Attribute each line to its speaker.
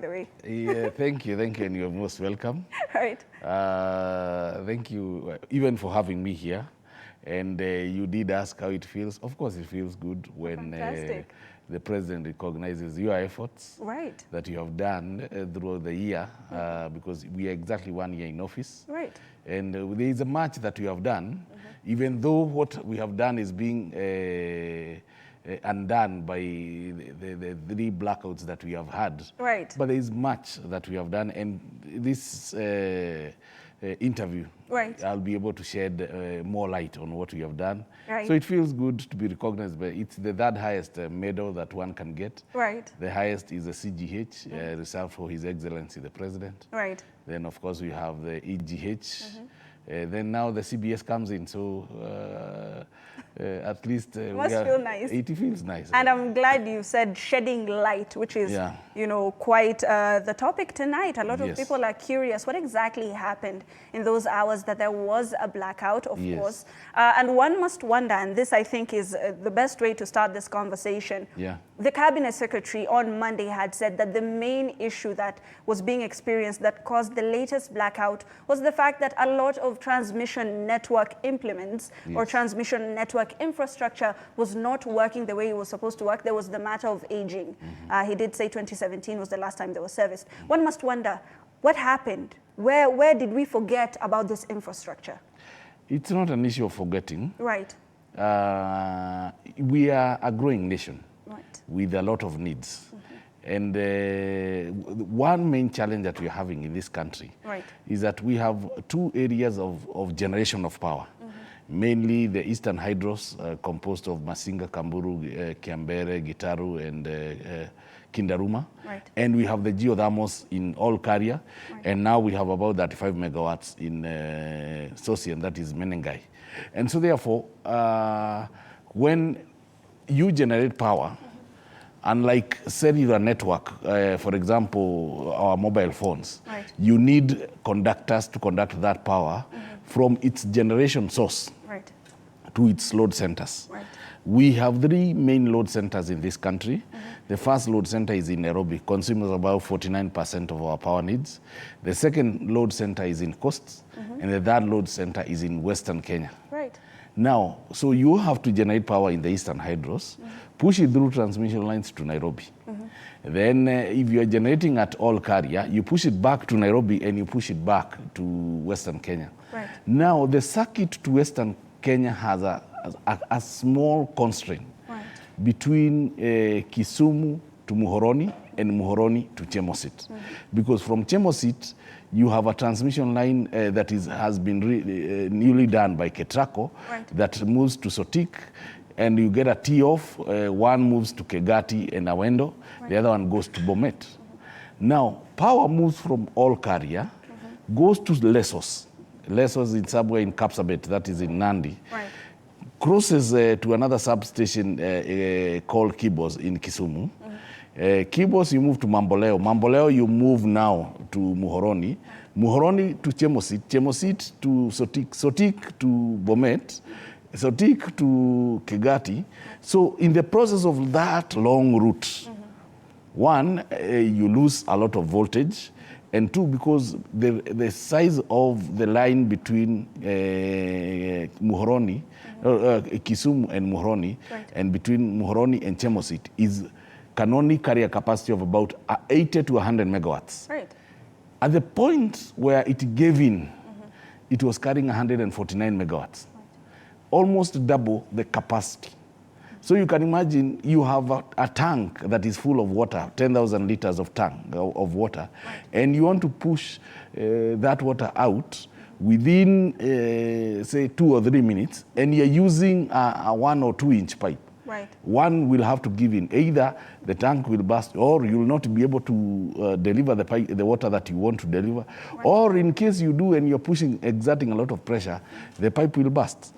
Speaker 1: the way.
Speaker 2: Yeah, thank you, and you're most welcome.
Speaker 1: Right.
Speaker 2: Thank you even for having me here. And you did ask how it feels. Of course, it feels good when the president recognizes your efforts that you have done throughout the year, because we are exactly 1 year in office.
Speaker 1: Right.
Speaker 2: And there is a much that we have done, even though what we have done is being undone by the 3 blackouts that we have had.
Speaker 1: Right.
Speaker 2: But there is much that we have done, and this interview, I'll be able to shed more light on what we have done.
Speaker 1: Right.
Speaker 2: So it feels good to be recognized, but it's the 3rd highest medal that one can get.
Speaker 1: Right.
Speaker 2: The highest is the CGH, reserved for His Excellency the President.
Speaker 1: Right.
Speaker 2: Then, of course, we have the EGH. Then now the CBS comes in, so at least
Speaker 1: it must feel nice.
Speaker 2: It feels nice.
Speaker 1: And I'm glad you said shedding light, which is, you know, quite the topic tonight. A lot of people are curious what exactly happened in those hours that there was a blackout, of course. And one must wonder, and this I think is the best way to start this conversation. The Cabinet Secretary on Monday had said that the main issue that was being experienced that caused the latest blackout was the fact that a lot of transmission network implements or transmission network infrastructure was not working the way it was supposed to work. There was the matter of aging. He did say 2017 was the last time they were serviced. One must wonder, what happened? Where did we forget about this infrastructure?
Speaker 2: It's not an issue of forgetting.
Speaker 1: Right.
Speaker 2: We are a growing nation with a lot of needs. And one main challenge that we're having in this country is that we have 2 areas of generation of power. Mainly the Eastern Hydros, composed of Masinga, Kamburu, Kiambere, Gitaru, and Kindaruma. And we have the geothermals in all Karia. And now we have about 35 megawatts in Sosian, that is Menengai. And so therefore, when you generate power, unlike cellular network, for example, our mobile phones, you need conductors to conduct that power from its generation source to its load centers. We have 3 main load centers in this country. The first load center is in Nairobi, consumes about 49% of our power needs. The second load center is in Coast, and the 3rd load center is in Western Kenya. Now, so you have to generate power in the Eastern Hydros, push it through transmission lines to Nairobi. Then if you are generating at all Karia, you push it back to Nairobi and you push it back to Western Kenya. Now, the circuit to Western Kenya has a small constraint between Kisumu to Muhoroni and Muhoroni to Chemosit. Because from Chemosit, you have a transmission line that has been newly done by Ketraco that moves to Sotik, and you get a tee-off. One moves to Kegati and Awendo, the other one goes to Bomet. Now, power moves from all Karia, goes to Lesos. Lesos is somewhere in Kapsabet, that is in Nandi. Crosses to another substation called Kibos in Kisumu. Kibos, you move to Mamboleo. Mamboleo, you move now to Muhoroni. Muhoroni to Chemosit. Chemosit to Sotik. Sotik to Bomet. Sotik to Kegati. So in the process of that long route, one, you lose a lot of voltage. And 2, because the size of the line between Muhoroni, Kisumu and Muhoroni, and between Muhoroni and Chemosit can only carry a capacity of about 80 to 100 megawatts. At the point where it gave in, it was carrying 149 megawatts, almost double the capacity. So you can imagine you have a tank that is full of water, 10,000 liters of tank of water, and you want to push that water out within, say, 2 or 3 minutes, and you're using a 1 or 2 inch pipe. One will have to give in. Either the tank will burst, or you will not be able to deliver the water that you want to deliver. Or in case you do and you're exerting a lot of pressure, the pipe will burst.